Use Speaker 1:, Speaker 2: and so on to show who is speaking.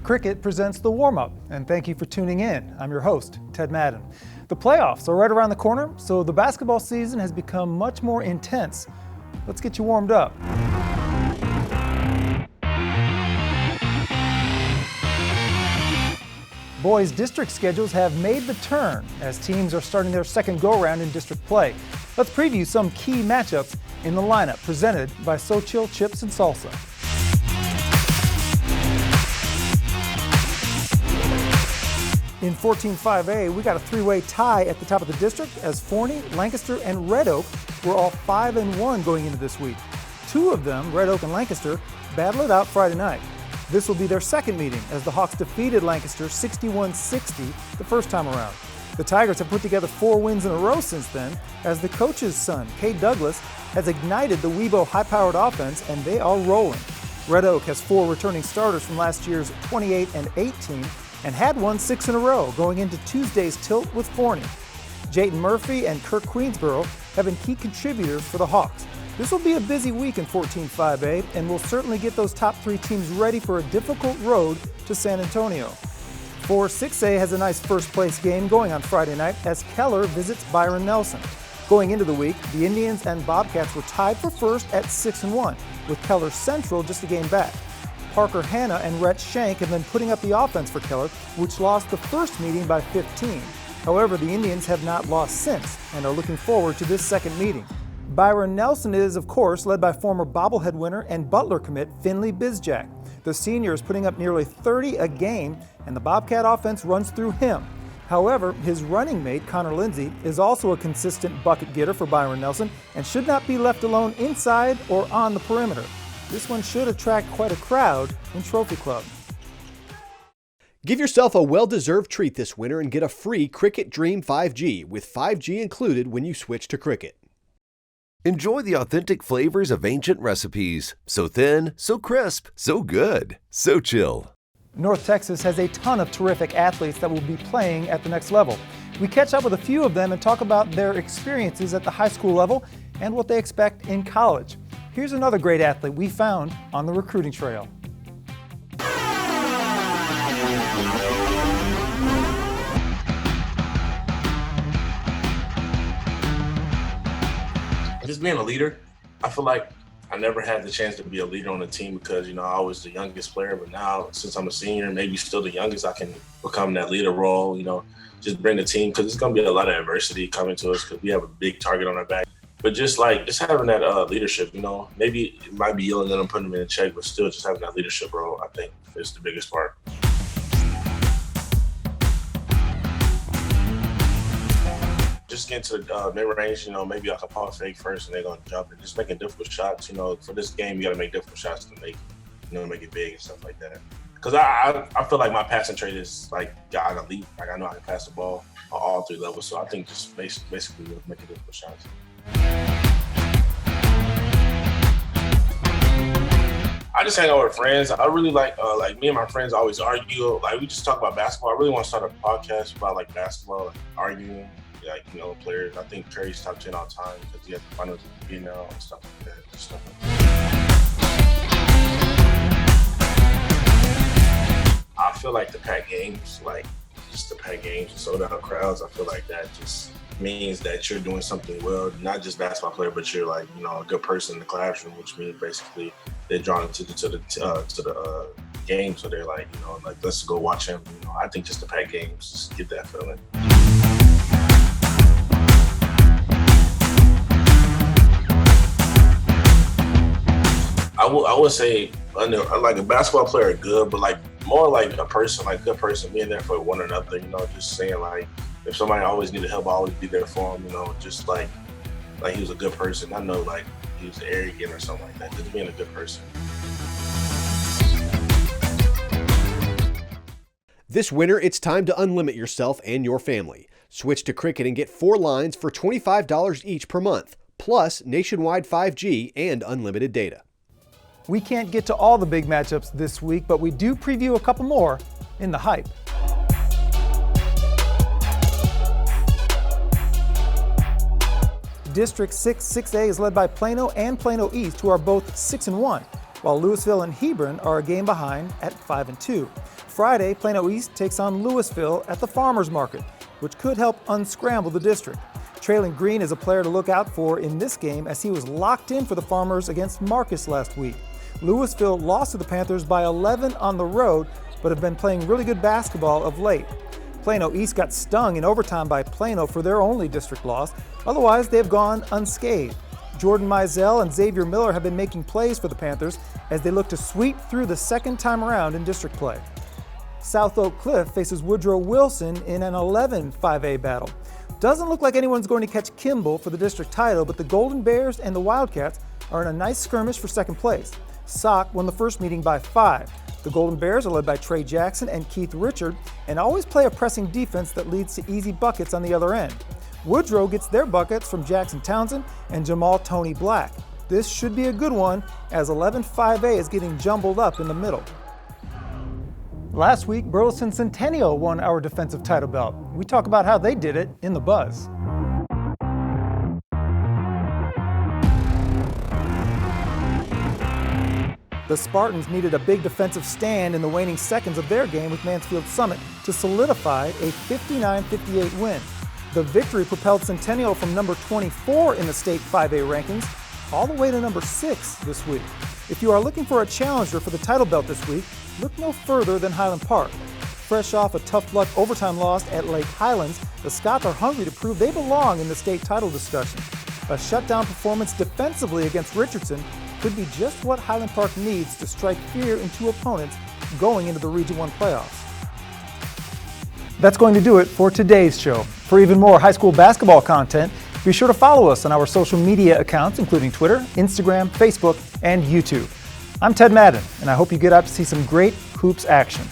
Speaker 1: Cricket presents the Warmup, and thank you for tuning in. I'm your host, Ted Madden. The playoffs are right around the corner, so the basketball season has become much more intense. Let's get you warmed up. Boys' district schedules have made the turn as teams are starting their second go-around in district play. Let's preview some key matchups in the lineup presented by So Chill Chips and Salsa. In 14-5A, we got a three-way tie at the top of the district as Forney, Lancaster, and Red Oak were all 5-1 going into this week. Two of them, Red Oak and Lancaster, battled it out Friday night. This will be their second meeting as the Hawks defeated Lancaster 61-60 the first time around. The Tigers have put together 4 wins in a row since then as the coach's son, Cade Douglas, has ignited the Webo high-powered offense and they are rolling. Red Oak has 4 returning starters from last year's 28-18 and had won 6 in a row going into Tuesday's tilt with Forney. Jayton Murphy and Kirk Queensborough have been key contributors for the Hawks. This will be a busy week in 14-5A and will certainly get those top 3 teams ready for a difficult road to San Antonio. 4-6A has a nice first place game going on Friday night as Keller visits Byron Nelson. Going into the week, the Indians and Bobcats were tied for first at 6-1, with Keller Central just a game back. Parker Hanna and Rhett Shank have been putting up the offense for Keller, which lost the first meeting by 15. However, the Indians have not lost since and are looking forward to this second meeting. Byron Nelson is, of course, led by former bobblehead winner and Butler commit Finley Bizjack. The senior is putting up nearly 30 a game, and the Bobcat offense runs through him. However, his running mate, Connor Lindsay, is also a consistent bucket getter for Byron Nelson and should not be left alone inside or on the perimeter. This one should attract quite a crowd in Trophy Club.
Speaker 2: Give yourself a well-deserved treat this winter and get a free Cricket Dream 5G with 5G included when you switch to Cricket.
Speaker 3: Enjoy the authentic flavors of ancient recipes. So thin, so crisp, so good, so chill.
Speaker 1: North Texas has a ton of terrific athletes that will be playing at the next level. We catch up with a few of them and talk about their experiences at the high school level and what they expect in college. Here's another great athlete we found on the recruiting trail.
Speaker 4: Just being a leader, I feel like I never had the chance to be a leader on the team because, I was the youngest player. But now, since I'm a senior, maybe still the youngest, I can become that leader role, just bring the team because it's going to be a lot of adversity coming to us because we have a big target on our back. But just having that leadership, maybe it might be yelling at them, putting them in check, but still just having that leadership role, I think, is the biggest part. Just get to the mid-range, maybe I can pop fake first and they're going to jump and just making difficult shots. For this game, you got to make difficult shots to make it big and stuff like that. Because I feel like my passing trait is got elite. I know I can pass the ball on all 3 levels. So I think just basically making difficult shots. I just hang out with friends. I really like me and my friends always argue. We just talk about basketball. I really want to start a podcast about basketball, arguing, players. I think Curry's top 10 all time because he has the finals MVP now and stuff like that. I feel like the packed games, sold out crowds. I feel like that just means that you're doing something well, not just basketball player, but you're a good person in the classroom, which means basically they're drawn to the game. So they're let's go watch him. I think just the packed games just get that feeling. I would say a basketball player good, but more like a person, good person, being there for one another. Just saying if somebody always needed help, I always be there for him. Just he was a good person. I know he was arrogant or something like that. Just being a good person.
Speaker 2: This winter, it's time to unlimit yourself and your family. Switch to Cricket and get 4 lines for $25 each per month, plus nationwide 5G and unlimited data.
Speaker 1: We can't get to all the big matchups this week, but we do preview a couple more in the hype. District 6-6A is led by Plano and Plano East, who are both 6-1, while Lewisville and Hebron are a game behind at 5-2. Friday, Plano East takes on Lewisville at the Farmers Market, which could help unscramble the district. Traylon Green is a player to look out for in this game as he was locked in for the Farmers against Marcus last week. Lewisville lost to the Panthers by 11 on the road, but have been playing really good basketball of late. Plano East got stung in overtime by Plano for their only district loss. Otherwise, they have gone unscathed. Jordan Mizell and Xavier Miller have been making plays for the Panthers as they look to sweep through the second time around in district play. South Oak Cliff faces Woodrow Wilson in an 11 5A battle. Doesn't look like anyone's going to catch Kimball for the district title, but the Golden Bears and the Wildcats are in a nice skirmish for second place. Sock won the first meeting by 5. The Golden Bears are led by Trey Jackson and Keith Richard and always play a pressing defense that leads to easy buckets on the other end. Woodrow gets their buckets from Jackson Townsend and Jamal Tony Black. This should be a good one as 11 5A is getting jumbled up in the middle. Last week, Burleson Centennial won our defensive title belt. We talk about how they did it in the Buzz. The Spartans needed a big defensive stand in the waning seconds of their game with Mansfield Summit to solidify a 59-58 win. The victory propelled Centennial from number 24 in the state 5A rankings all the way to number 6 this week. If you are looking for a challenger for the title belt this week, look no further than Highland Park. Fresh off a tough luck overtime loss at Lake Highlands, the Scots are hungry to prove they belong in the state title discussion. A shutdown performance defensively against Richardson could be just what Highland Park needs to strike fear into opponents going into the Region 1 playoffs. That's going to do it for today's show. For even more high school basketball content, be sure to follow us on our social media accounts, including Twitter, Instagram, Facebook, and YouTube. I'm Ted Madden, and I hope you get out to see some great hoops action.